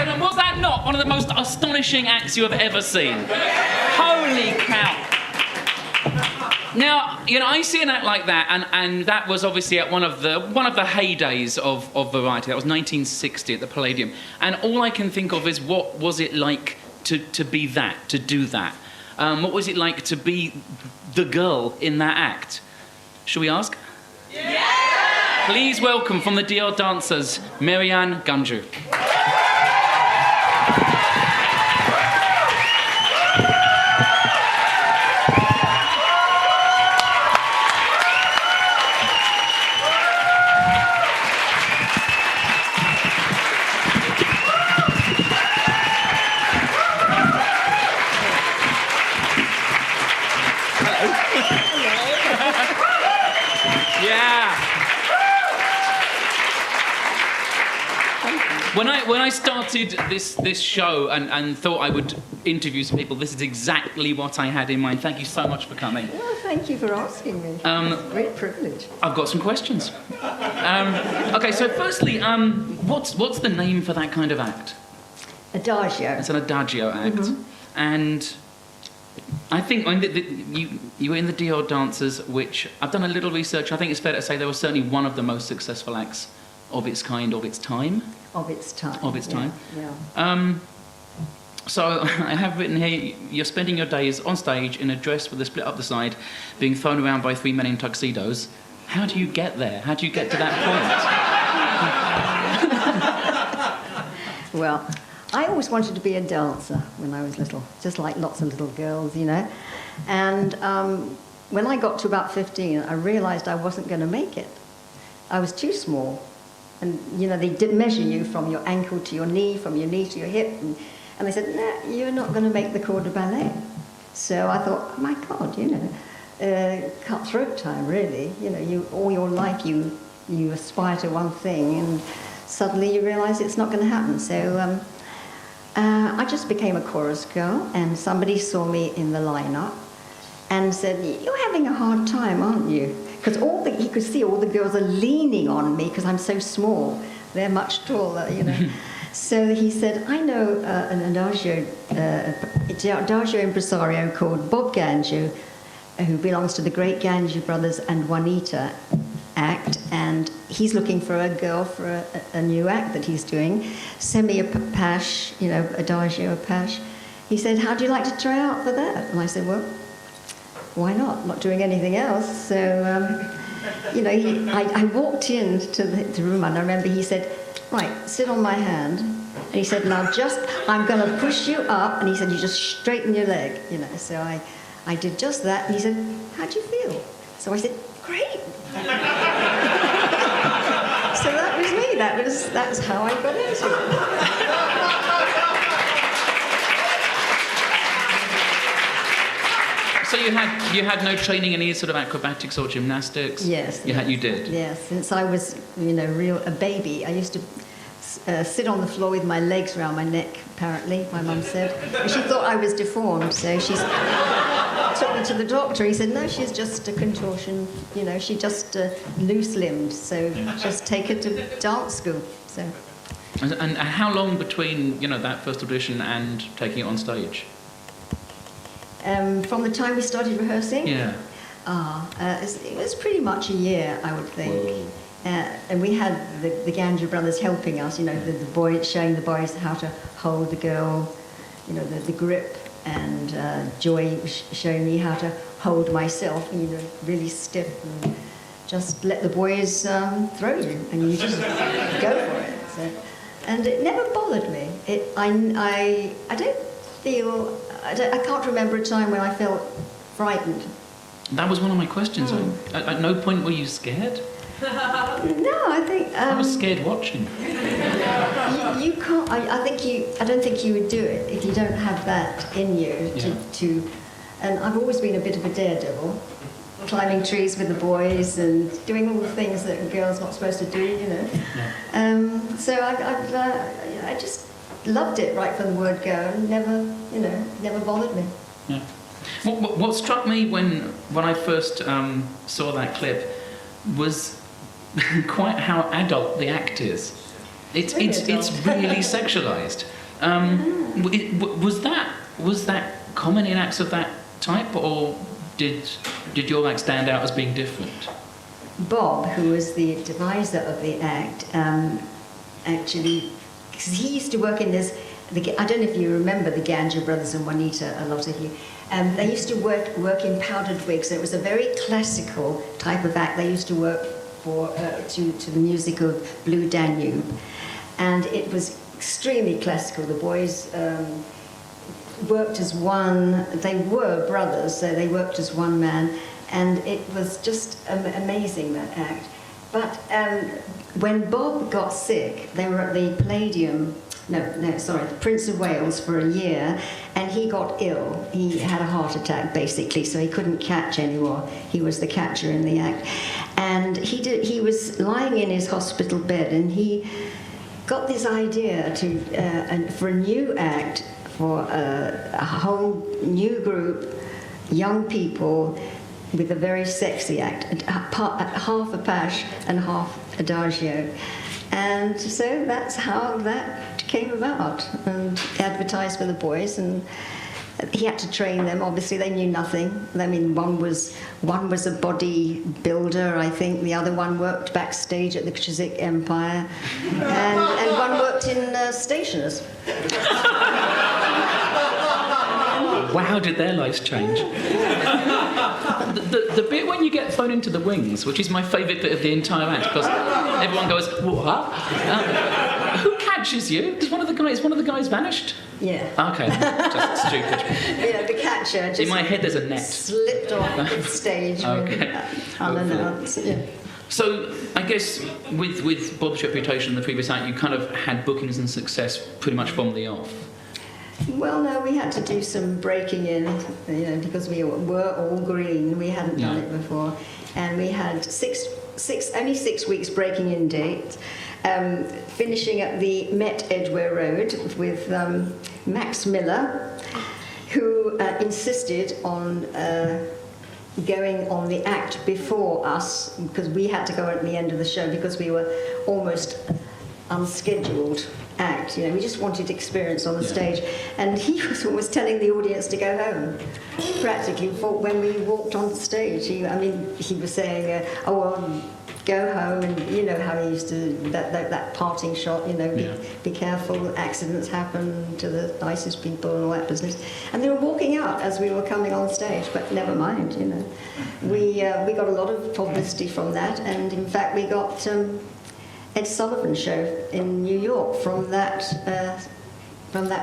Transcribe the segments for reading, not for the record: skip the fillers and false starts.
gentlemen, was that not one of the most astonishing acts you have ever seen? Holy cow. Now, you know, I see an act like that, and that was obviously at one of the heydays of variety. That was 1960 at the Palladium. And all I can think of is, what was it like to be that, to do that? What was it like to be the girl in that act? Shall we ask? Yeah! Please welcome from the Dior Dancers, Merian Ganjou. When I started this show and thought I would interview some people, this is exactly what I had in mind. Thank you so much for coming. Well, thank you for asking me. It's a great privilege. I've got some questions. Okay, so firstly, what's the name for that kind of act? Adagio. It's an adagio act. Mm-hmm. And I think you were in the Dior Dancers, which I've done a little research. I think it's fair to say they were certainly one of the most successful acts of its kind, of its time. Of its time. Of its time. Yeah. So I have written here, you're spending your days on stage in a dress with a split up the side, being thrown around by 3 men in tuxedos. How do you get there? How do you get to that point? Well, I always wanted to be a dancer when I was little, just like lots of little girls, you know. And when I got to about 15, I realised I wasn't going to make it. I was too small. And, you know, they did measure you from your ankle to your knee, from your knee to your hip. And they said, nah, you're not going to make the corps de ballet. So I thought, oh my God, you know, cutthroat time, really. You know, all your life you aspire to one thing, and suddenly you realise it's not going to happen. So I just became a chorus girl, and somebody saw me in the lineup and said, you're having a hard time, aren't you? Because he could see all the girls are leaning on me because I'm so small. They're much taller, you know. So he said, I know an adagio impresario called Bob Ganjou, who belongs to the great Ganjou brothers and Juanita act, and he's looking for a girl for a new act that he's doing. Send me a pash, you know, adagio, a pash. He said, how do you like to try out for that? And I said, well, why not? I'm not doing anything else. So, you know, I walked into the room, and I remember he said, right, sit on my hand. And he said, now I'm going to push you up. And he said, you just straighten your leg, you know. So I did just that. And he said, how do you feel? So I said, great. So that was me. That's how I got into it. So you had no training in any sort of acrobatics or gymnastics? Yes. You did? Yes. Since I was, you know, a baby, I used to sit on the floor with my legs around my neck, apparently, my mum said. And she thought I was deformed, so she took me to the doctor. He said, no, she's just a contortion, you know, she just loose-limbed, so just take her to dance school. So. And how long between, you know, that first audition and taking it on stage? From the time we started rehearsing? Yeah. It was pretty much a year, I would think. And we had the Ganjou brothers helping us, you know, the boys, showing the boys how to hold the girl, you know, the grip, and Joy showing me how to hold myself, you know, really stiff, and just let the boys throw you, and you just go for it. So, and it never bothered me. I can't remember a time when I felt frightened. That was one of my questions. At no point were you scared? No, I think I was scared watching. You can't. I don't think you would do it if you don't have that in you. To and I've always been a bit of a daredevil, climbing trees with the boys and doing all the things that a girl's not supposed to do. You know. Yeah. So I just loved it right from the word go, and never bothered me. Yeah. What struck me when I first saw that clip was quite how adult the act is. It's really sexualized. Was that common in acts of that type, or did your act stand out as being different? Bob, who was the deviser of the act, actually, because he used to work in this. I don't know if you remember the Ganjou brothers and Juanita. A lot of you. They used to work in powdered wigs. So it was a very classical type of act. They used to work to the music of Blue Danube, and it was extremely classical. The boys worked as one. They were brothers, so they worked as one man, and it was just amazing, that act. But when Bob got sick, they were at the Palladium. The Prince of Wales for a year, and he got ill. He had a heart attack, basically, so he couldn't catch anymore. He was the catcher in the act. And he was lying in his hospital bed, and he got this idea for a new act, for a whole new group, young people, with a very sexy act, half a pash and half adagio. And so that's how that came about, and advertised for the boys, and he had to train them. Obviously, they knew nothing. I mean, one was a body builder, I think. The other one worked backstage at the Chiswick Empire, and one worked in stationers. Wow, did their lives change? The bit when you get thrown into the wings, which is my favourite bit of the entire act, because everyone goes, what? Who catches you? Is one of the guys vanished? Yeah. Okay, just stupid. Yeah, the catcher just... In my head there's a net. Slipped off the stage. Okay. Unannounced, yeah. So, I guess with Bob's reputation in the previous act, you kind of had bookings and success pretty much from the off. Well, no, we had to do some breaking in, because we were all green. We hadn't done it before. And we had only 6 weeks breaking in date, finishing at the Met Edgware Road with Max Miller, who insisted on going on the act before us, because we had to go at the end of the show because we were almost unscheduled act. We just wanted experience on the stage, and he was telling the audience to go home practically when we walked on stage. He was saying, "Oh well, go home," and you know how he used to that parting shot. Be careful, accidents happen to the nicest people and all that business. And they were walking out as we were coming on stage, but never mind. We got a lot of publicity from that, and in fact we got Ed Sullivan show in New York from that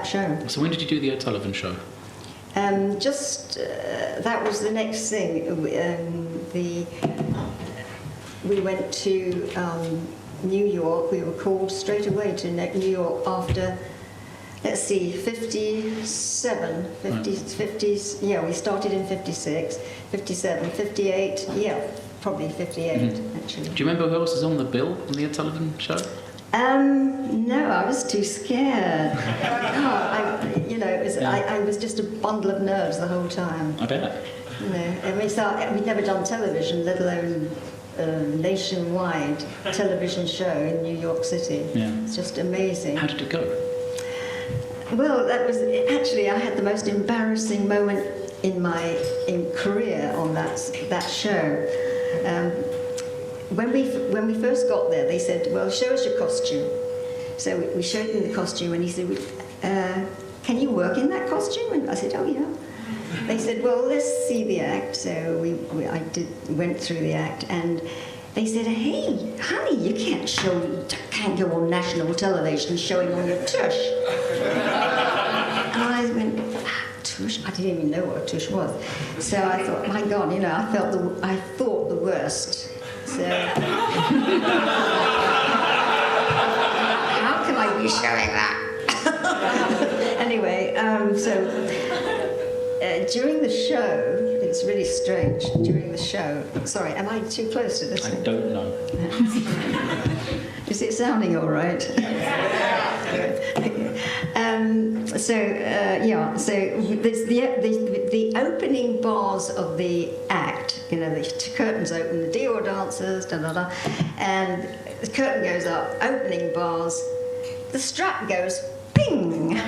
show. So when did you do the Ed Sullivan show? That was the next thing. We went to New York. We were called straight away to New York after, 57, 50s. Yeah, we started in 56, 57, 58. Yeah. Probably 58, actually. Do you remember who else was on the bill on the Ed Sullivan show? No, I was too scared. I was just a bundle of nerves the whole time. I bet. We'd never done television, let alone nationwide television show in New York City. Yeah. It's just amazing. How did it go? Well, I had the most embarrassing moment in my career on that show. When we first got there, they said, "Well, show us your costume." So we showed him the costume, and he said, "Can you work in that costume?" And I said, "Oh yeah." They said, "Well, let's see the act." So I went through the act, and they said, "Hey, honey, you can't go on national television showing all your tush." And I went, tush? I didn't even know what a tush was. So I thought, my God, I thought the worst. So how can I be showing that? Anyway, during the show, it's really strange. During the show, sorry, am I too close to this? I don't know. Is it sounding all right? So the opening bars of the act, the curtains open, the Dior Dancers, and the curtain goes up, opening bars, the strap goes ping. Oh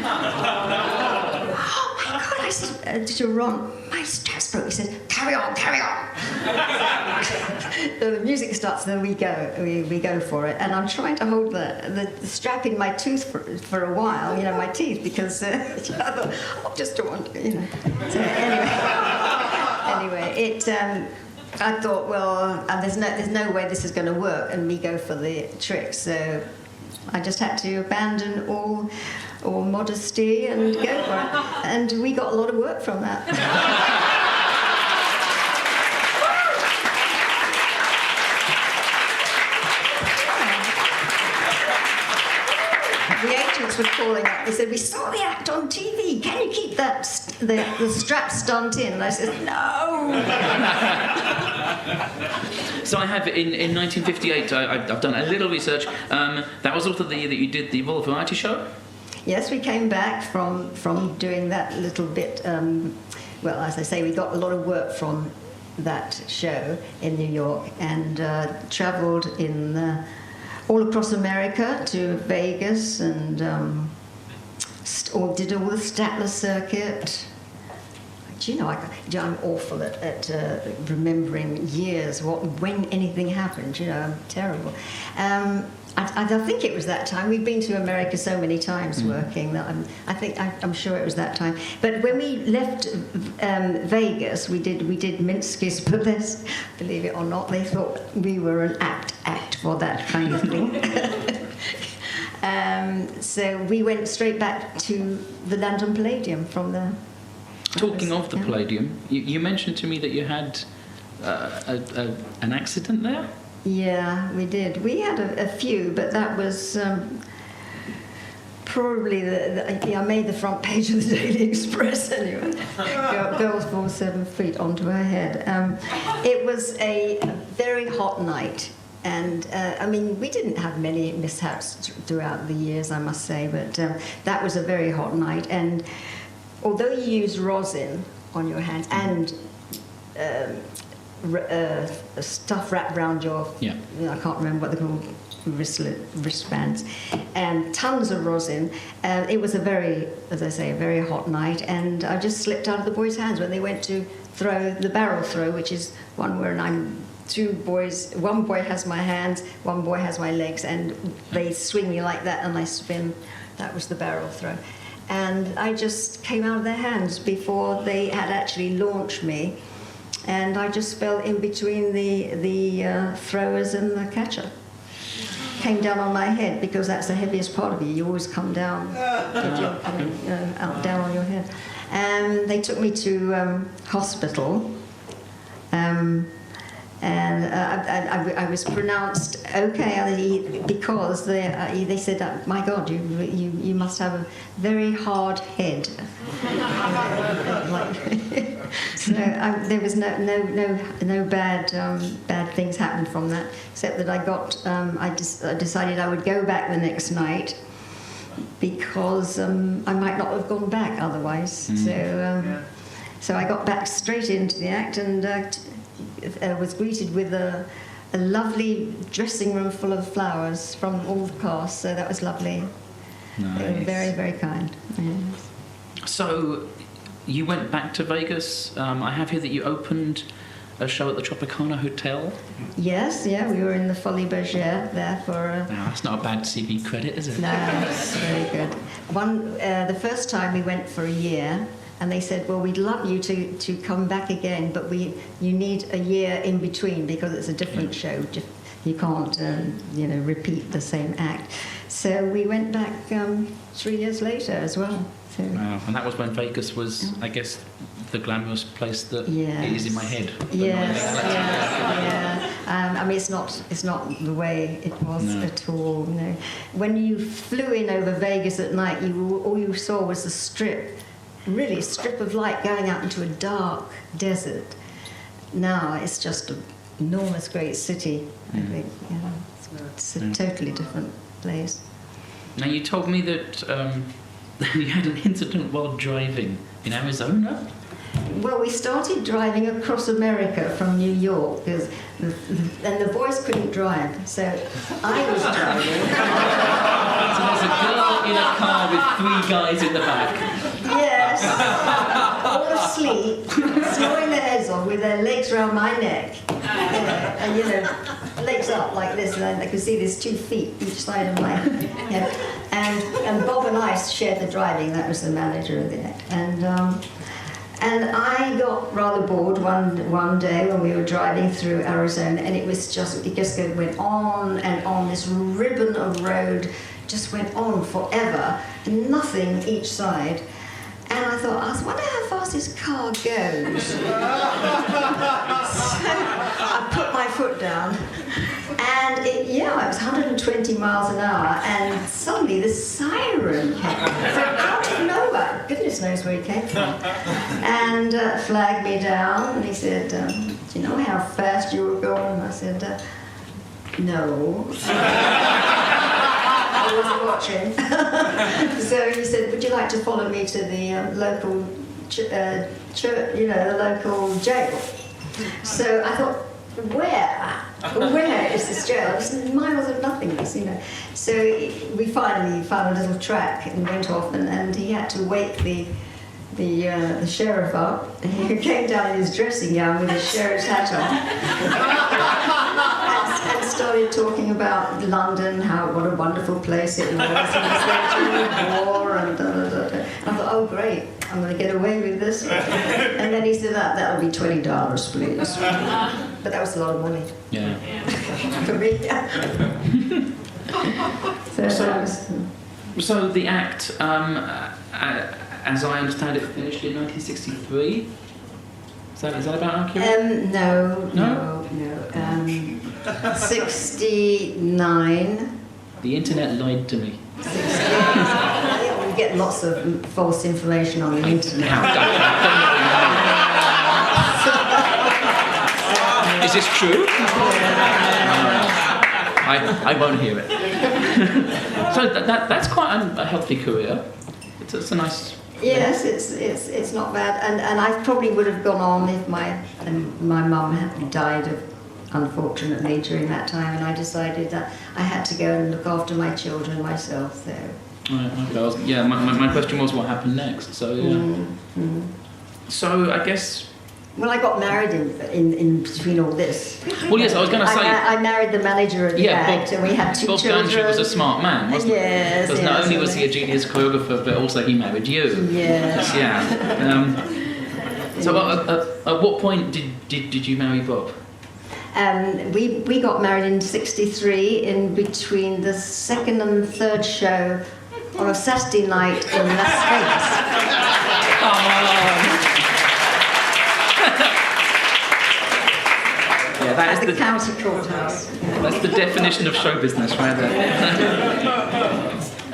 my God, I said to Ron, my strap's broke. He said, carry on, carry on. So the music starts, and then we go for it. And I'm trying to hold the strap in my tooth for a while, you know, my teeth, because I thought, I just don't want to, you know. So anyway, I thought, well, there's no way this is going to work, and we go for the trick. So I just had to abandon all modesty and go for it. And we got a lot of work from that. The agents were calling up. They said, we saw the act on TV. Can you keep the strap stunt in? And I said, no. So I have, in 1958, I've done a little research. That was also the year that you did the Royal Variety Show? Yes, we came back from doing that little bit. Well, as I say, we got a lot of work from that show in New York, and travelled all across America to Vegas, and did all the Statler circuit. Do you know, I'm awful at remembering years, when anything happened. You know, I'm terrible. I think it was that time. We've been to America so many times working that I'm sure it was that time. But when we left Vegas, we did Minsky's Burlesque. Believe it or not, they thought we were an act for that kind of thing. So we went straight back to the London Palladium from the. Talking of the Palladium, you mentioned to me that you had an accident there? Yeah, we did. We had a few, but that was probably I made the front page of the Daily Express anyway. Girls fall 7 feet onto her head. It was a very hot night, and I mean, we didn't have many mishaps throughout the years, I must say, but that was a very hot night. And although you use rosin on your hands and stuff wrapped around your, I can't remember what they're called, wristbands, and tons of rosin. It was a very hot night, and I just slipped out of the boys' hands when they went to throw the barrel throw, which is one where two boys, one boy has my hands, one boy has my legs, and they swing me like that, and I spin. That was the barrel throw. And I just came out of their hands before they had actually launched me. And I just fell in between the throwers and the catcher. Came down on my head, because that's the heaviest part of you. You always come down if you're coming down on your head. And they took me to hospital. And I was pronounced okay because they said, "My God, you must have a very hard head." So there was no bad things happened from that, except that I decided I would go back the next night, because I might not have gone back otherwise. So I got back straight into the act, and was greeted with a lovely dressing room full of flowers from all the cast. So that was lovely. Nice. They were very, very kind. Yes. So you went back to Vegas. I have here that you opened a show at the Tropicana Hotel. Yes, yeah, we were in the Folie Bergère there for. Now, that's not a bad CV credit, is it? No, it's very good. The first time we went for a year. And they said, well, we'd love you to come back again, but you need a year in between, because it's a different show. You can't, repeat the same act. So we went back 3 years later as well. So. Wow. And that was when Vegas was, I guess, the glamorous place that it is in my head. Yes, I mean, it's not the way it was at all. No. When you flew in over Vegas at night, all you saw was the strip. Really, a strip of light going out into a dark desert. Now it's just an enormous, great city. I think it's a totally different place. Now, you told me that you had an incident while driving in Arizona. Well, we started driving across America from New York, and the boys couldn't drive, so I was driving. So there's a girl in a car with 3 guys in the back. Yes, all asleep, snoring their heads off with their legs around my neck. And you know, legs up like this, and I could see there's 2 feet each side of my head. And Bob and I shared the driving. That was the manager of the act. And I got rather bored one day when we were driving through Arizona, and it just went on and on. This ribbon of road just went on forever, and nothing each side. And I thought, I wonder how fast this car goes. So I put my foot down, and it was 120 miles an hour, and suddenly this siren came from out of nowhere. Goodness knows where he came from. And flagged me down, and he said, do you know how fast you were going? And I said, no. I wasn't watching. So he said, would you like to follow me to the local church, the local jail? So I thought, where is this jail? It's miles of nothingness, you know. So we finally found a little track and went off, and he had to wake the sheriff up. He came down in his dressing gown with his sheriff's hat on. And started talking about London, what a wonderful place it was, and it's there during the war, and I thought, oh great, I'm going to get away with this. And then he said, that'll be $20, please. But that was a lot of money. Yeah. For me. So the act, as I understand it, finished in 1963. Is that about accurate? No. 69. The internet lied to me. We get lots of false information on the internet. Is this true? I won't hear it. So that's quite a healthy career. It's a nice. Yes, it's not bad, and I probably would have gone on if my mum had died unfortunately during that time, and I decided that I had to go and look after my children myself. So. Right, my question was what happened next. So yeah. So I guess. Well, I got married in between all this. Well, yes, I was going to say. I married the manager of the act, and we had 2 children. Bob Ganjou was a smart man, wasn't he? Yes. Because not only was he a genius choreographer, but also he married you. Yes. Yeah. So at what point did you marry Bob? We got married in '63 in between the 2nd and 3rd show on a Saturday night in Las Vegas. Yeah, that is the county courthouse. That's the definition of show business right there.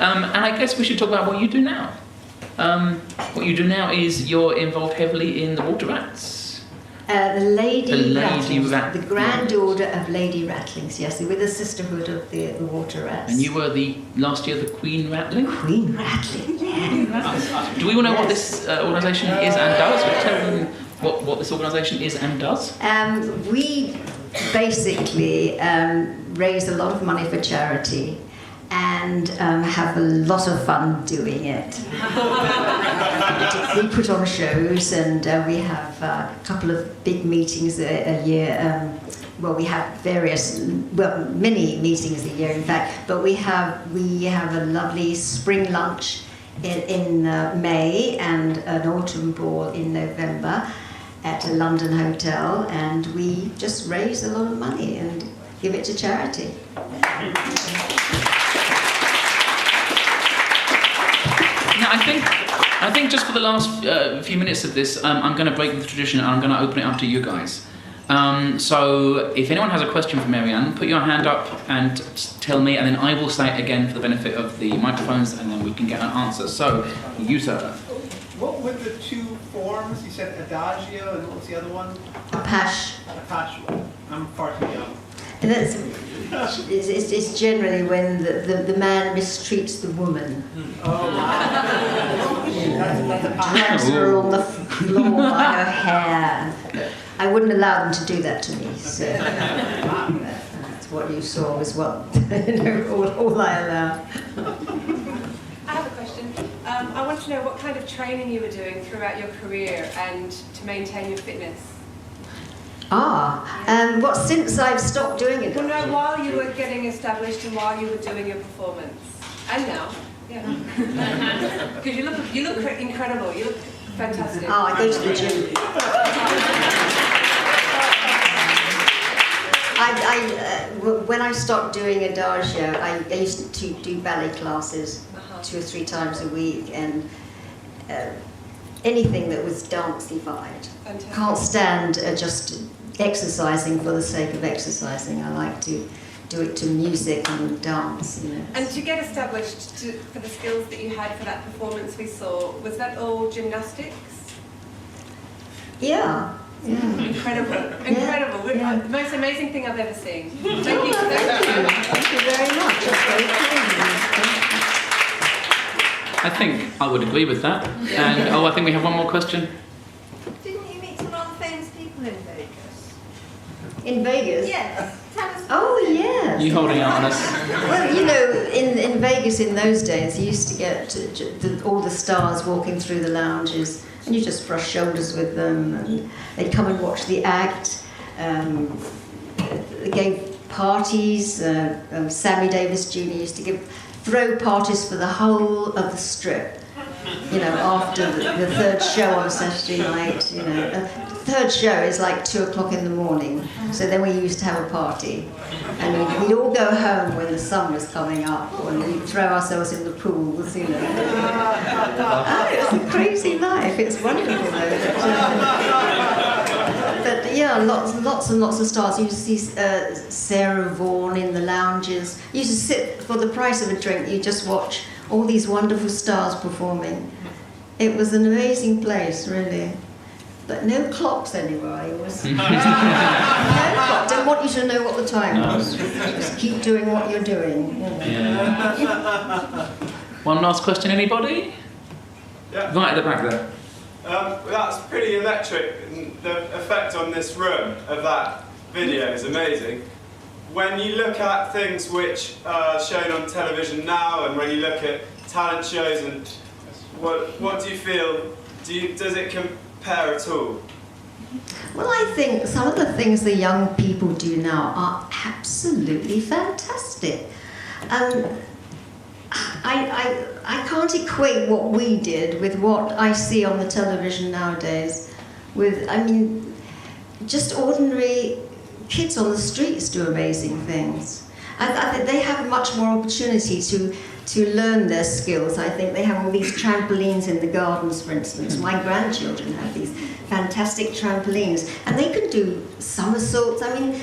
And I guess we should talk about what you do now. What you do now is you're involved heavily in the water rats. The Lady Rattlings, the granddaughter of Lady Rattlings, yes, with the sisterhood of the water rats. And you were last year the Queen Rattling? Queen Rattling, yeah. Do we want to know what this organisation is and does? Will you tell them what this organisation is and does? We basically raise a lot of money for charity and have a lot of fun doing it. We put on shows, and we have a couple of big meetings a year. We have many meetings a year, in fact. But we have a lovely spring lunch in May and an autumn ball in November at a London hotel, and we just raise a lot of money and give it to charity. Now, I think just for the last few minutes of this, I'm going to break the tradition and I'm going to open it up to you guys. So if anyone has a question for Merian, put your hand up and tell me, and then I will say it again for the benefit of the microphones, and then we can get an answer. So, you, sir. What were the 2 forms? You said adagio, and what was the other one? Apache. Apache. I'm far too young. And it's generally when the man mistreats the woman. Oh, wow. Drags her on the floor by her hair. I wouldn't allow them to do that to me. So that's what you saw was what all I allowed. wanted to know what kind of training you were doing throughout your career and to maintain your fitness. What, since I've stopped doing it? Well, no, while you were getting established and while you were doing your performance. And now. Yeah. Because you look incredible. You look fantastic. Oh, I go to the gym. When I stopped doing adagio, I used to do ballet classes 2 or 3 times a week, and anything that was dancey-fied. Fantastic. Can't stand just exercising for the sake of exercising. I like to do it to music and dance. You know. And to get established for the skills that you had for that performance we saw, was that all gymnastics? Yeah. Yeah. Incredible. Incredible. Yeah. The most amazing thing I've ever seen. Thank you. Thank you. Thank you very much. That's very kind. I think I would agree with that. And I think we have one more question. Didn't you meet some rather famous people in Vegas? In Vegas? Yes. Tell us. Oh, yes. You holding out on us? Well, you know, in Vegas in those days, you used to get all the stars walking through the lounges, and you just brush shoulders with them, and they'd come and watch the act. They gave parties. Sammy Davis Jr. used to throw parties for the whole of the Strip. You know, after the third show on Saturday night, you know. The third show is like 2 o'clock in the morning, so then we used to have a party. And we'd all go home when the sun was coming up, and we'd throw ourselves in the pools, you know. It's a crazy life, it's wonderful though. But yeah, lots and lots of stars. You used to see Sarah Vaughan in the lounges. You used to sit, for the price of a drink, you just watch all these wonderful stars performing. It was an amazing place, really. But no clocks anywhere, I always. No clock. Don't want you to know what the time was. Just keep doing what you're doing. Yeah. One last question, anybody? Yeah. Right at the back there. That's pretty electric. The effect on this room of that video is amazing. When you look at things which are shown on television now, and when you look at talent shows, and what do you feel? Does it compare at all? Well, I think some of the things the young people do now are absolutely fantastic. I can't equate what we did with what I see on the television nowadays. Just ordinary kids on the streets do amazing things. I think they have much more opportunity to learn their skills. I think they have all these trampolines in the gardens, for instance. My grandchildren have these fantastic trampolines, and they can do somersaults. I mean,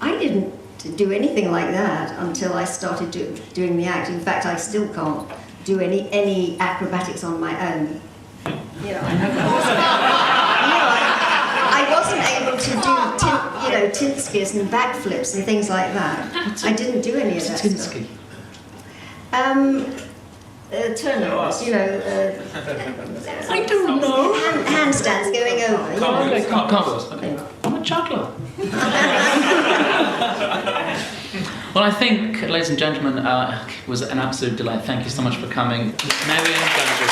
I didn't do anything like that until I started doing the act. In fact, I still can't do any acrobatics on my own. You know, I wasn't able to do tinskis and backflips and things like that. I didn't do any of that stuff. Tinsky. Turnovers, you know. I don't know. Handstands going over. Cartwheels. I'm a juggler. Well, I think, ladies and gentlemen, it was an absolute delight. Thank you so much for coming. Merian Ganjou.